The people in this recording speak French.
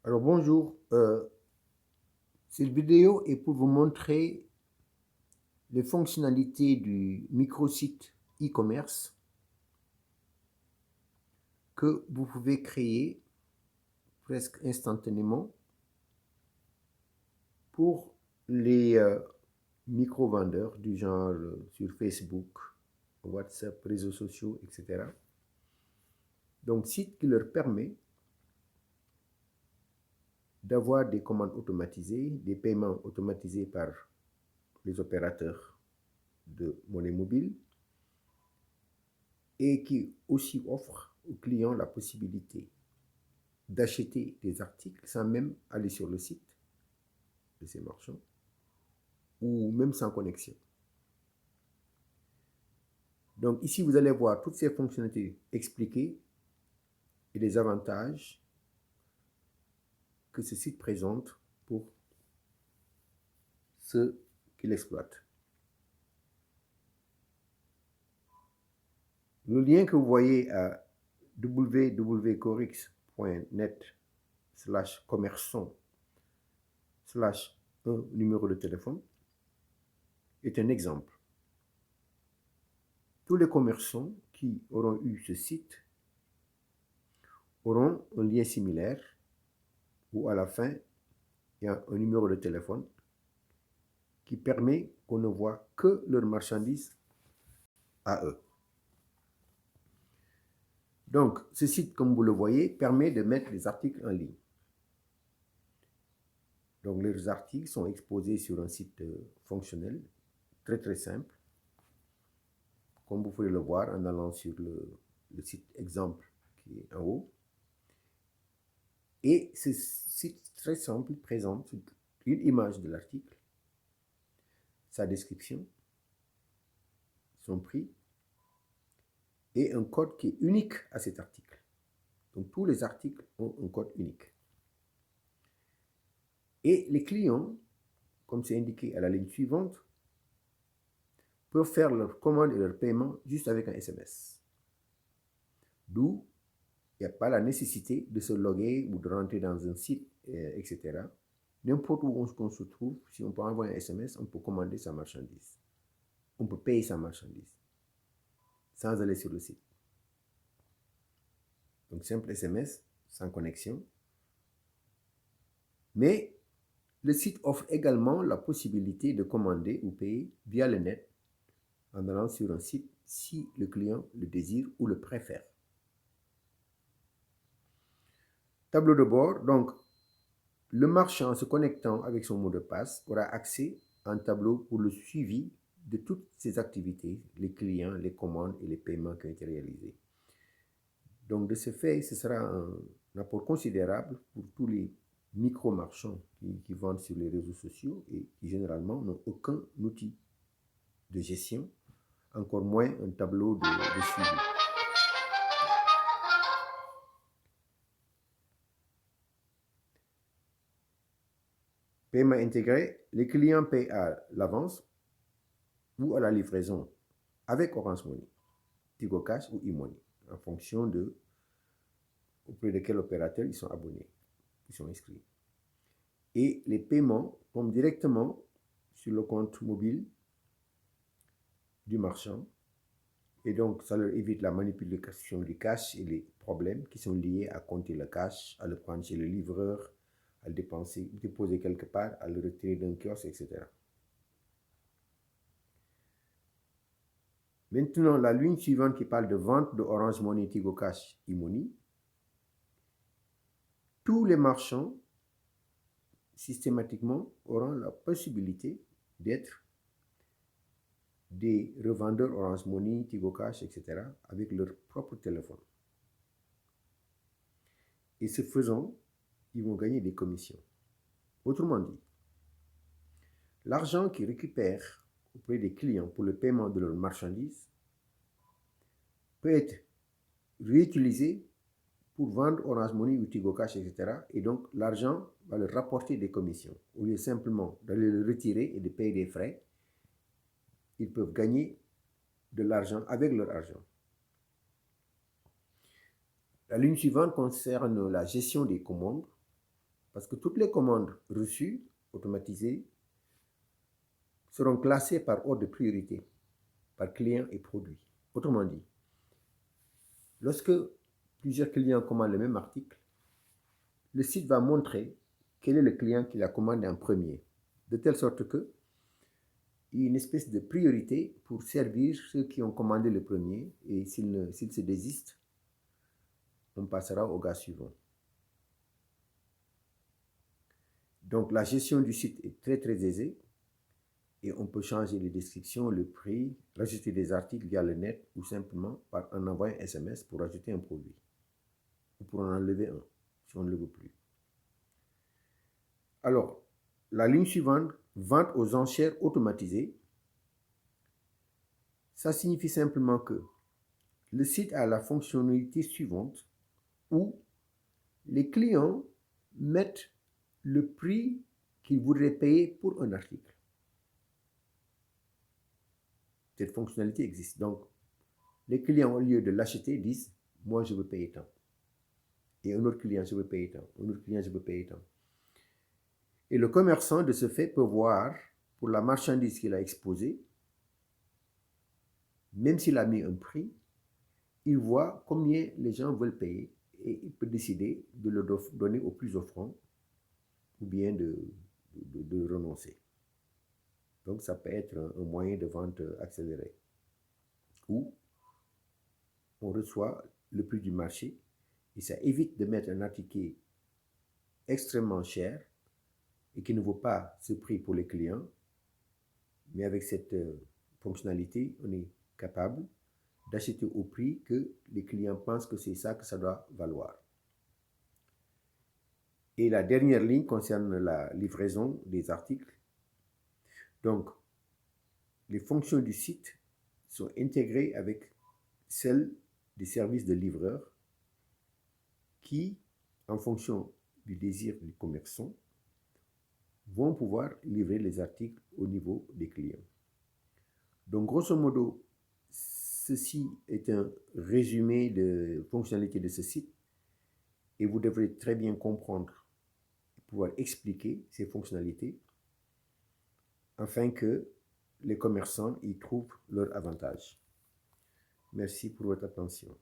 Alors bonjour, cette vidéo est pour vous montrer les fonctionnalités du microsite e-commerce que vous pouvez créer presque instantanément pour les micro-vendeurs du genre sur Facebook, WhatsApp, réseaux sociaux, etc. Donc, site qui leur permet d'avoir des commandes automatisées, des paiements automatisés par les opérateurs de monnaie mobile et qui aussi offre aux clients la possibilité d'acheter des articles sans même aller sur le site de ces marchands ou même sans connexion. Donc ici, vous allez voir toutes ces fonctionnalités expliquées et les avantages que ce site présente pour ceux qui l'exploitent. Le lien que vous voyez à www.corix.net/commerçant/un numéro de téléphone est un exemple. Tous les commerçants qui auront eu ce site auront un lien similaire où à la fin, il y a un numéro de téléphone qui permet qu'on ne voit que leurs marchandises à eux. Donc, ce site, comme vous le voyez, permet de mettre les articles en ligne. Donc, leurs articles sont exposés sur un site fonctionnel, très très simple, comme vous pouvez le voir en allant sur le site exemple qui est en haut. Et ce site très simple présente une image de l'article, sa description, son prix et un code qui est unique à cet article. Donc tous les articles ont un code unique. Et les clients, comme c'est indiqué à la ligne suivante, peuvent faire leur commande et leur paiement juste avec un SMS. D'où il n'y a pas la nécessité de se loguer ou de rentrer dans un site, etc. N'importe où on se trouve, si on peut envoyer un SMS, on peut commander sa marchandise. On peut payer sa marchandise sans aller sur le site. Donc simple SMS, sans connexion. Mais le site offre également la possibilité de commander ou payer via le net en allant sur un site si le client le désire ou le préfère. Tableau de bord, donc le marchand se connectant avec son mot de passe aura accès à un tableau pour le suivi de toutes ses activités, les clients, les commandes et les paiements qui ont été réalisés. Donc de ce fait, ce sera un apport considérable pour tous les micro-marchands qui vendent sur les réseaux sociaux et qui généralement n'ont aucun outil de gestion, encore moins un tableau de suivi. Paiement intégré, les clients paient à l'avance ou à la livraison avec Orange Money, Tigo Cash ou e-money, en fonction de auprès de quel opérateur ils sont abonnés, ils sont inscrits. Et les paiements tombent directement sur le compte mobile du marchand. Et donc, ça leur évite la manipulation du cash et les problèmes qui sont liés à compter le cash, à le prendre chez le livreur, à le déposer quelque part, à le retirer d'un kiosque, etc. Maintenant, la ligne suivante qui parle de vente de Orange Money, Tigo Cash, e-money. Tous les marchands, systématiquement, auront la possibilité d'être des revendeurs Orange Money, Tigo Cash, etc. avec leur propre téléphone. Et ce faisant, ils vont gagner des commissions. Autrement dit, l'argent qu'ils récupèrent auprès des clients pour le paiement de leurs marchandises peut être réutilisé pour vendre Orange Money ou Tigo Cash, etc. Et donc, l'argent va leur rapporter des commissions. Au lieu simplement d'aller le retirer et de payer des frais, ils peuvent gagner de l'argent avec leur argent. La ligne suivante concerne la gestion des commandes. Parce que toutes les commandes reçues, automatisées, seront classées par ordre de priorité, par client et produit. Autrement dit, lorsque plusieurs clients commandent le même article, le site va montrer quel est le client qui la commande en premier, de telle sorte que il y a une espèce de priorité pour servir ceux qui ont commandé le premier, et s'ils se désistent, on passera au gars suivant. Donc la gestion du site est très très aisée et on peut changer les descriptions, le prix, rajouter des articles via le net ou simplement en envoyant un SMS pour ajouter un produit ou pour en enlever un si on ne le veut plus. Alors, la ligne suivante, vente aux enchères automatisées. Ça signifie simplement que le site a la fonctionnalité suivante où les clients mettent le prix qu'ils voudraient payer pour un article. Cette fonctionnalité existe. Donc, les clients, au lieu de l'acheter, disent « moi, je veux payer tant ». Et un autre client, je veux payer tant. Un autre client, je veux payer tant. Et le commerçant, de ce fait, peut voir pour la marchandise qu'il a exposée, même s'il a mis un prix, il voit combien les gens veulent payer et il peut décider de le donner au plus offrant ou bien de renoncer. Donc, ça peut être un moyen de vente accéléré où on reçoit le prix du marché et ça évite de mettre un article extrêmement cher et qui ne vaut pas ce prix pour les clients. Mais avec cette fonctionnalité, on est capable d'acheter au prix que les clients pensent que c'est ça que ça doit valoir. Et la dernière ligne concerne la livraison des articles. Donc, les fonctions du site sont intégrées avec celles des services de livreurs qui, en fonction du désir du commerçant, vont pouvoir livrer les articles au niveau des clients. Donc, grosso modo, ceci est un résumé de fonctionnalités de ce site et vous devrez très bien comprendre et pouvoir expliquer ces fonctionnalités afin que les commerçants y trouvent leur avantage. Merci pour votre attention.